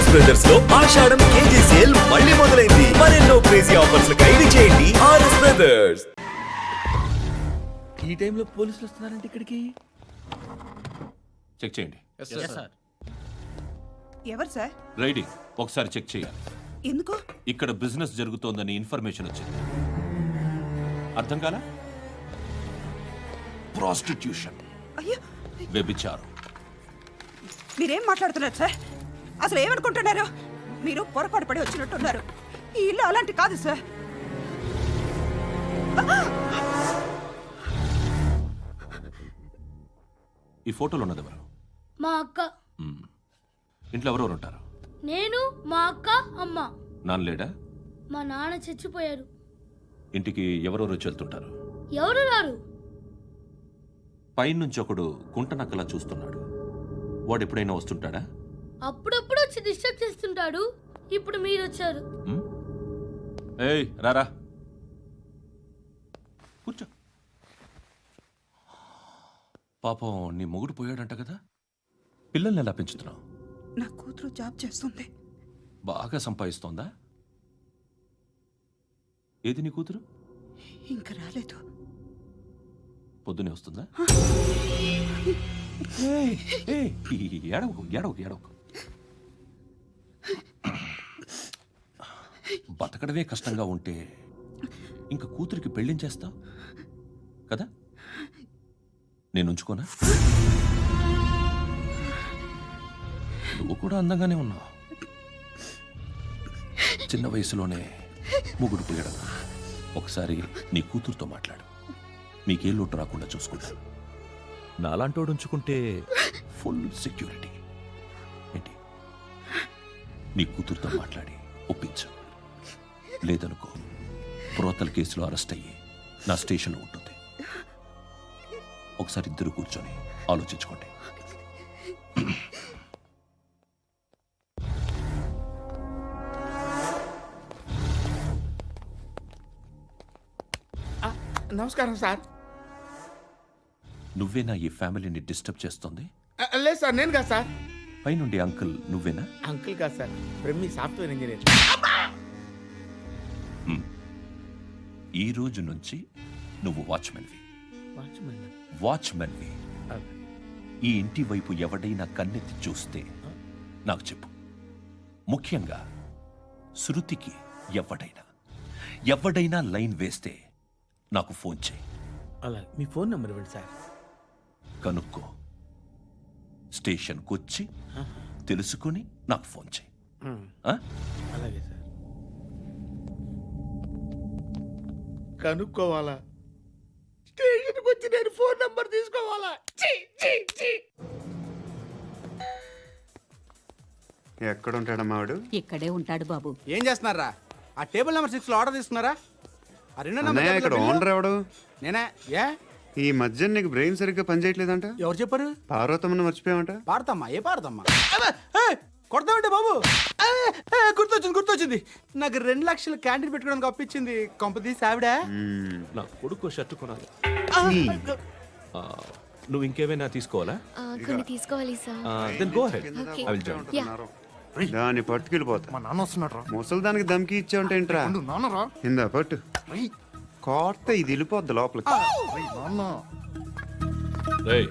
RS brothers లో ఆషాఢం KG sale మళ్ళీ మొదలైంది. మరెన్నో క్రేజీ ఆఫర్స్ ఖైదీ చేయండి ఆర్ఎస్ బ్రదర్స్. ఈ టైంలో పోలీసులు వస్తున్నారంటే ఇక్కడికి చెక్ చేయండి. ఎవరు సార్? రైడింగ్ ఒకసారి చెక్ చేయాలి. ఎందుకు? ఇక్కడ బిజినెస్ జరుగుతోందని ఇన్ఫర్మేషన్ వచ్చింది. అర్థం కాలా? ప్రాస్టిట్యూషన్, అయ్యో, వ్యభిచారం. మీరేం మాట్లాడుతున్నారు సార్? అసలు ఏమనుకుంటున్నారు? మీరు పొరపాటు పడి వచ్చినట్టున్నారు. ఈ ఇల్లు అలాంటి కాదు సార్. ఈ ఫోటోలో ఉన్నది ఎవరు? మా అక్క. ఇంట్లో ఎవరెవరు ఉంటారు? నేను, మా అక్క, అమ్మ. నాన్న లేడా? మా నాన్న చచ్చిపోయారు. ఇంటికి ఎవరెవరు వచ్చి వెళ్తుంటారు? ఎవరు రారు. పైనుంచి ఒకడు గుంట నక్కలా చూస్తున్నాడు. వాడు ఎప్పుడైనా వస్తుంటాడా? అప్పుడప్పుడు వచ్చి డిస్టర్బ్ చేస్తుంటాడు. ఇప్పుడు మీరు వచ్చారు. ఏయ్ రారా, కూర్చో. పాపం నీ మొగుడు పోయాడంట కదా, పిల్లల్ని ఎలా పెంచుతున్నావు? నా కూతురు జాబ్ చేస్తుంది. బాగా సంపాదిస్తోందా? ఏది నీ కూతురు? ఇంకా రాలేదు. పొద్దునే వస్తుందా? ఏడవకు ఏడవకు ఏడవకు. బతకడమే కష్టంగా ఉంటే ఇంకా కూతురికి పెళ్ళించేస్తావు కదా? నేను ఉంచుకోనా? నువ్వు కూడా అందంగానే ఉన్నావు. చిన్న వయసులోనే ముగ్గుడు పోయడం. ఒకసారి నీ కూతురుతో మాట్లాడు. మీకే లోటు రాకుండా చూసుకుంటాను. నాలాంటోడు ఉంచుకుంటే ఫుల్ సెక్యూరిటీ. ఏంటి, నీ కూతురుతో మాట్లాడి ఒప్పించు. లేదనుకో, ప్రోతల కేసులో అరెస్ట్ అయ్యి నా స్టేషన్లో ఉంటుంది. ఒకసారి ఇద్దరు కూర్చొని ఆలోచించుకోండి. నమస్కారం సార్. నువ్వేనా ఈ ఫ్యామిలీని డిస్టర్బ్ చేస్తుంది? లేదు సార్, నేను కాదు సార్. పైనుండి అంకుల్ నువ్వేనా? అంకుల్ కాదు సార్, బ్రహ్మి సాఫ్ట్వేర్ ఇంజనీర్. ఈ రోజు నుంచి నువ్వు వాచ్మెన్వి. వాచ్మెన్వి. ఈ ఇంటి వైపు ఎవడైనా కన్నెత్తి చూస్తే నాకు చెప్పు. ముఖ్యంగా శృతికి ఎవడైనా లైన్ వేస్తే నాకు ఫోన్ చేయి. అలా మీ ఫోన్ నెంబర్ ఇవ్వండి సార్. కనుక్కో, స్టేషన్కి వచ్చి తెలుసుకుని నాకు ఫోన్ చేయి. అలాగే సార్. కనుక్కోవాలా? స్టేషన్కి వచ్చి నేను ఫోన్ నెంబర్ తీసుకోవాలా? ఎక్కడ ఉంటాడమ్మా వాడు? ఇక్కడే ఉంటాడు బాబు. ఏం చేస్తున్నారా? ఆ టేబుల్ నెంబర్ 6 లో ఆర్డర్ తీసుకున్నారా? ఆ రెండో అన్నయ్య, ఇక్కడ ఓనర్ ఎవడు? నేనే. ఏ ఈ మధ్య నీకు బ్రెయిన్ సరిగ్గా పనిచేయట్లేదంట. ఎవరు చెప్పారు? పార్వతమ్మను మర్చిపోయామంట. పాడతామ్మా? ఏ పాడతామ్మా? కొడతామంటే బాబు. గుర్తొచ్చింది. నాకు 2 లక్షలు క్యాంటీన్ పెట్టుకోవడానికి అప్పించింది కొంపదీసి ఆవిడ. నా కొడుకు షర్టు కొనాలి. నువ్వు ఇంకేమైనా తీసుకోవాలా? కొన్ని తీసుకోవాలి sir. Then go ahead. Okay. I will join. దాన్ని పట్టుకెళ్ళిపోతా. మా నాన్న వస్తున్నాడు రా. ముసలి దానికి దమ్కి ఇచ్చావంటే ఏంట్రా? నాన్నరా ఇందా పట్టు. కోర్త ఇది వెళ్ళిపోద్ది లోపలికి. నాన్న రేయ్,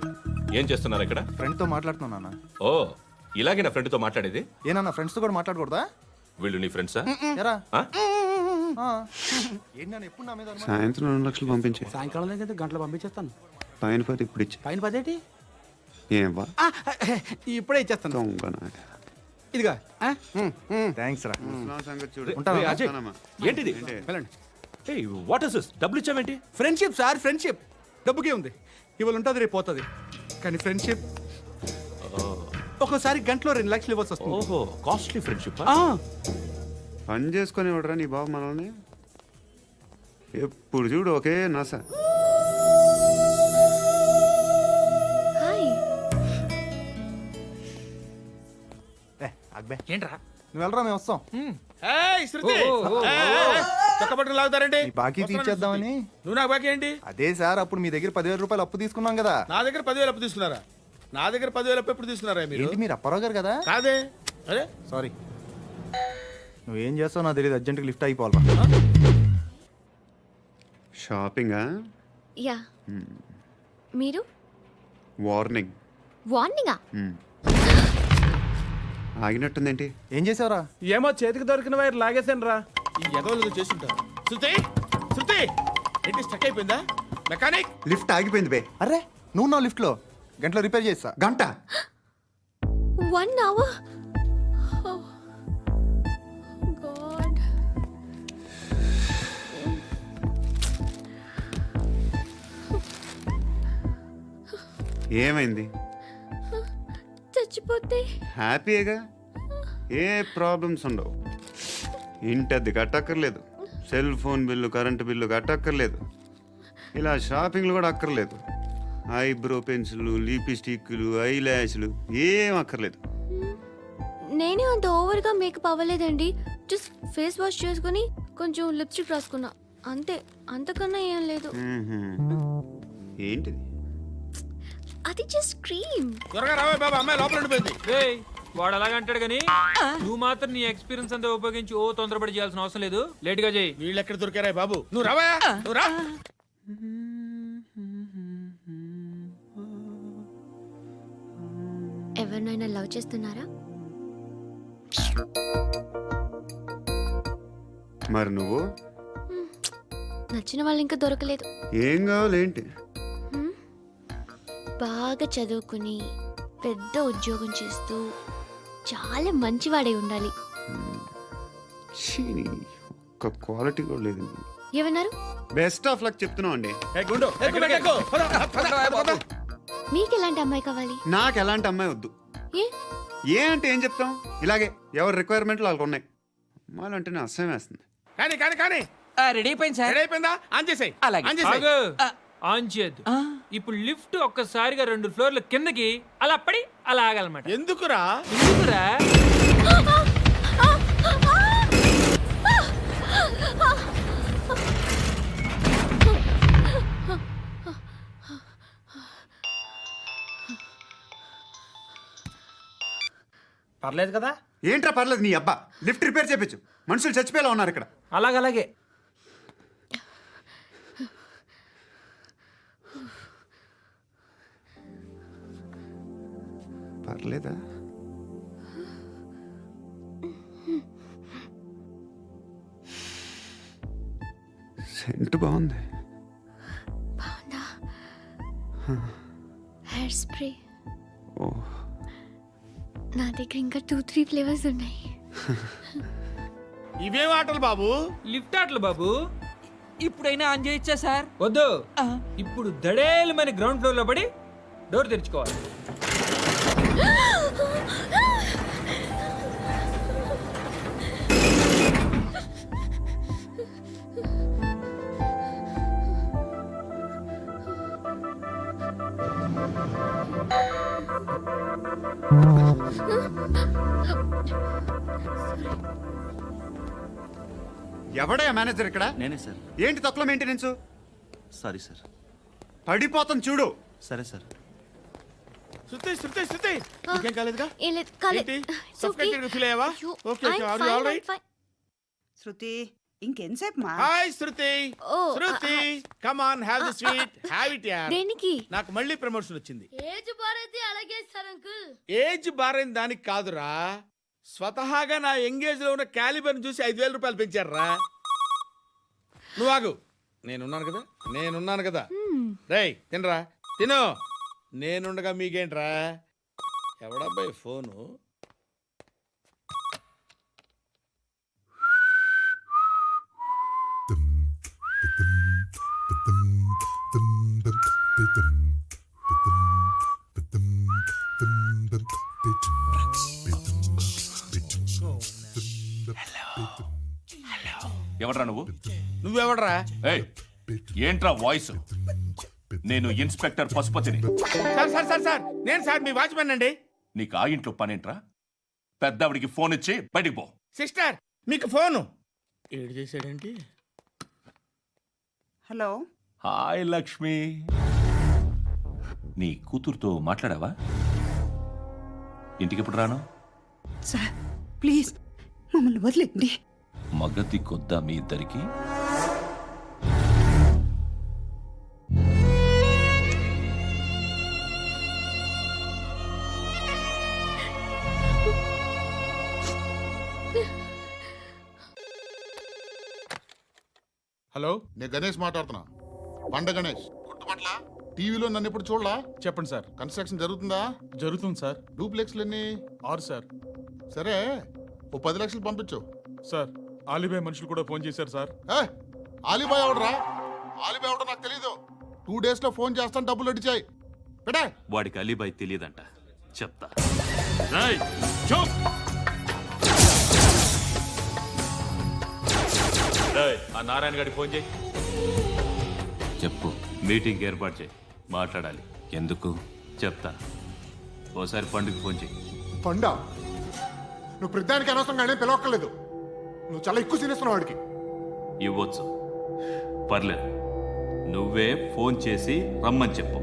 ఏం చేస్తున్నారు ఇక్కడ? ఫ్రెండ్ తో మాట్లాడుతున్నా నాన్న. ఓ, ఇలాగే నా ఫ్రెండ్తో మాట్లాడేది? ఏనా ఫ్రెండ్స్ తో కూడా మాట్లాడకూడదా? వీళ్ళు నీ ఫ్రెండ్సా? ఎరా ఆ? ఏంటి నాన్న ఎప్పుడు నా మీద అనుమానం? సాయంత్రం 2 లక్షలు పంపించే. సాయంకాలం దగ్గర గంటలు పంపించేస్తాను. పైన 10 ఇప్పుడు ఇచ్చే. పైన 10 ఏంటి? ఏం వా ఇప్పుడే ఇచ్చేస్తాను. దొంగనా. ఇదిగా థ్యాంక్స్ రా. ముసలాం సంగతి చూడు. ఉంటాను. రేయ్, అజయ్, ఉంటానమ్మా. ఏంటిది? వెళ్ళండి. ఏయ్, వాట్ ఇస్ దిస్? డబ్బులు ఇచ్చావేంటి? Friendship sir, friendship. డబ్బుకే ఉంది. ఇవాళ ఉంటుంది, రేపు పోతుంది. కానీ ఫ్రెండ్షిప్ ఒక్కోసారి గంటలో 2 లక్షలు ఇవ్వాల్సి వస్తుంది. ఓహో, కాస్ట్లీ ఫ్రెండ్షిప్. పని చేసుకొని ఇవ్వడరా నీ బాబు మనల్ని? ఎప్పుడు చూడు ఒకే నస. అక్బే ఏంట్రా? నువ్వు వెళ్ళరా, మేము వస్తాం. చక్కబట్టుకు లాగుతారండి. ఈ బాకీ తీర్చేద్దామని. నువ్వు నాకు బాకీ ఏంటి? అదే సార్, అప్పుడు మీ దగ్గర 10,000 రూపాయలు అప్పు తీసుకున్నాం కదా. నా దగ్గర 10,000 అప్పు తీసుకున్నారా? నా దగ్గర 10,000 అప్పు ఎప్పుడు తీసుకున్నారా మీరు? ఏంటి మీరు అప్పారావు గారు కదా? కాదే, అరే సారీ నువ్వేం చేస్తావు నాకు తెలియదు అర్జెంట్గా లిఫ్ట్ అయిపోవాలి షాపింగా యా మీరు వార్నింగ్ వార్నింగా ఆగినట్టుందేంటి ఏం చేసావురా ఏమో చేతికి దొరికిన వైర్ లాగేసాను రా ఈ ఎగవలు చేస్తుంటారు శృతి శృతి ఏంటి స్టక్ అయిపోయిందా మెకానిక్ లిఫ్ట్ ఆగిపోయింది బే అరే నువ్వు నా లిఫ్ట్లో గంటలో రిపేర్ చేస్తా గంట 1 hour oh god ఏమైంది? చచ్చిపోతే హ్యాపీగా ఏ ప్రాబ్లమ్స్ ఉండవు. ఇంటి అద్దె కట్టక్కర్లేదు, cell phone bill current bill కట్టక్కర్లేదు, ఇలా షాపింగ్లు కూడా అక్కర్లేదు. ఐబ్రో పెన్సిల్లు, లిప్స్టిక్లు, ఐ ల్యాష్లు ఏం అక్కర్లేదు. నేనే అంత ఓవర్గా మేకప్ అవ్వలేదండి. జస్ట్ ఫేస్ వాష్ చేసుకుని కొంచెం లిప్స్టిక్ రాసుకున్నా అంతే, అంతకన్నా ఏం లేదు. ఏంటిది? అది జస్ట్ క్రీమ్. త్వరగా రావే బాబా, అమ్మాయి లోపల ఉండిపోయింది. వాడు అలాగంటాడు కానీ నువ్వు మాత్రం నీ ఎక్స్పీరియన్స్ అంతా ఉపయోగించి తొందరపడి చేయాల్సిన అవసరం లేదు. లేట్ గా చేయి. వీళ్ళు ఎక్కడ దొరికారా బాబు? నువ్వు రావా, నువ్వు రా. ఎవరినైనా లవ్ చేస్తున్నారా? మరి నువ్వు? నచ్చిన వాళ్ళు ఇంకా దొరకలేదు. ఏం కావాలేంటి? బాగా చదువుకుని పెద్ద ఉద్యోగం చేస్తూ చాలా మంచివాడై ఉండాలి. ఒక్క క్వాలిటీ కూడా లేదు. ఏమన్నారు? బెస్ట్ ఆఫ్ లక్ చెప్తున్నావు అండి. గుండు మీకు ఎలాంటి అమ్మాయి కావాలి? నాకు ఎలాంటి అమ్మాయి వద్దు. ఏ అంటే ఏం చెప్తాం, ఇలాగే ఎవరి రిక్వైర్మెంట్లు వాళ్ళకు ఉన్నాయి. అమ్మాయిలు అంటేనే అసహ్యం వేస్తుంది. కానీ కానీ కానీ రెడీ అయిపోయింది సార్. రెడీ అయిపోయిందా? ఆన్ చేసేయ్. అలాగే. ఆన్ చేసేయ్. ఆన్ చేయద్దు. ఇప్పుడు లిఫ్ట్ ఒక్కసారిగా 2 ఫ్లోర్ల కిందకి అలా పడి అలా ఆగాలన్నమాట. ఎందుకురా? ఎందుకురా? పర్లేదు కదా? ఏంట్రా పర్లేదు నీ అబ్బా. లిఫ్ట్ రిపేర్ చేయించు, మనుషులు చచ్చిపోయేలా ఉన్నారు ఇక్కడ. అలాగే పర్లేదా? సెంట్ బాగుంది. బాగుందా? Hair spray. ఓ, నా దగ్గర ఇంకా 2-3 ఫ్లేవర్స్ ఉన్నాయి. ఇవేం ఆటలు బాబు? లిఫ్ట్ ఆటలు బాబు. ఇప్పుడైనా ఆన్ చేయొచ్చా సార్? వద్దు. ఇప్పుడు దడేలు మన గ్రౌండ్ ఫ్లోర్ లో పడి డోర్ తెరుచుకోవాలి. ఎవడయ్యా మేనేజర్ ఇక్కడ? నేనే సార్. ఏంటి తక్కువ మెయింటెనెన్స్? Sorry sir. పడిపోతాం చూడు. సరే సార్. శృతి శృతి శృతి ఇంకేం కాలేదుగా? ఏం లేదు, కాలేదు. ఏంటి? It's okay. Suffocated feel అయ్యావా? అయ్యో, Okay, okay. I'm Are you fine, all right? I'm fine. శృతి ఇంకెంతసేపు మా hi Shruti. Oh, Shruti come on, have the sweet, have it యార్. దేనికి? నాకు మళ్ళీ ప్రమోషన్ వచ్చింది. ఏజ్ బారైతే అలాగే సార్ అంకుల్. ఏజ్ బారైన దానికి కాదురా, స్వతహాగా నా ఎంగేజ్ లో ఉన్న క్యాలిబర్ చూసి 5,000 రూపాయలు పెంచారా. నువ్వు ఆగు, నేనున్నాను కదా. రేయ్ తినరా, తిను. నేనుండగా మీకేంట్రా? ఎవడబ్బాయి ఫోను? ఎవడ్రా నువ్వు? నువ్వెవడరా? ఏయ్, ఏంట్రా వాయిస్? నేను ఇన్స్పెక్టర్ పశుపతిని. సార్ నేను సార్ మీ వాచ్మెన్ అండి. నీకు ఆ ఇంట్లో పనేంట్రా? పెద్దవిడికి ఫోన్ ఇచ్చి బయటికి పో. సిస్టర్ మీకు ఫోను. ఏడు చేశాడేంటి? హలో. హాయ్ లక్ష్మి. నీ కూతురుతో మాట్లాడావా? ఇంటికి ఎప్పుడు రాను? సార్ ప్లీజ్ మమ్మల్ని వదిలేండి. మగతి కొద్దా మీ ఇద్దరికి? హలో, నేను గణేష్ మాట్లాడుతున్నా. బండ గణేష్ గుర్తుపట్ల టీవీలో నన్ను ఎప్పుడు చూడలా? చెప్పండి సార్. కన్స్ట్రక్షన్ జరుగుతుందా? జరుగుతుంది సార్. డూప్లెక్స్లు ఎన్ని? 6 సార్. సరే, ఓ 10 లక్షలు పంపించు. సార్ ఆలిబాయ్ మనుషులు కూడా ఫోన్ చేశారు సార్. ఆలిబాయ్ ఎవడరా? ఆలిబాయ్ ఎవడో నాకు తెలీదు. 2 days లో ఫోన్ చేస్తాను, డబ్బులు అడిచాయి పెడే. వాడికి అలీబాయ్ తెలియదంట, చెప్తా. ఆ నారాయణ గారికి ఫోన్ చేయి. చెప్పు. మీటింగ్ ఏర్పాటు చేయి, మాట్లాడాలి. ఎందుకు చెప్తా. ఓసారి పండుగ ఫోన్ చేయి. పండా, నువ్వు ప్రతిదానికి అనవసరంగానే పిలవక్కర్లేదు. నువ్వు చాలా ఎక్కువ సీనిస్తున్నావు వాడికి. ఇవ్వచ్చు, పర్లేదు. నువ్వే ఫోన్ చేసి రమ్మని చెప్పు.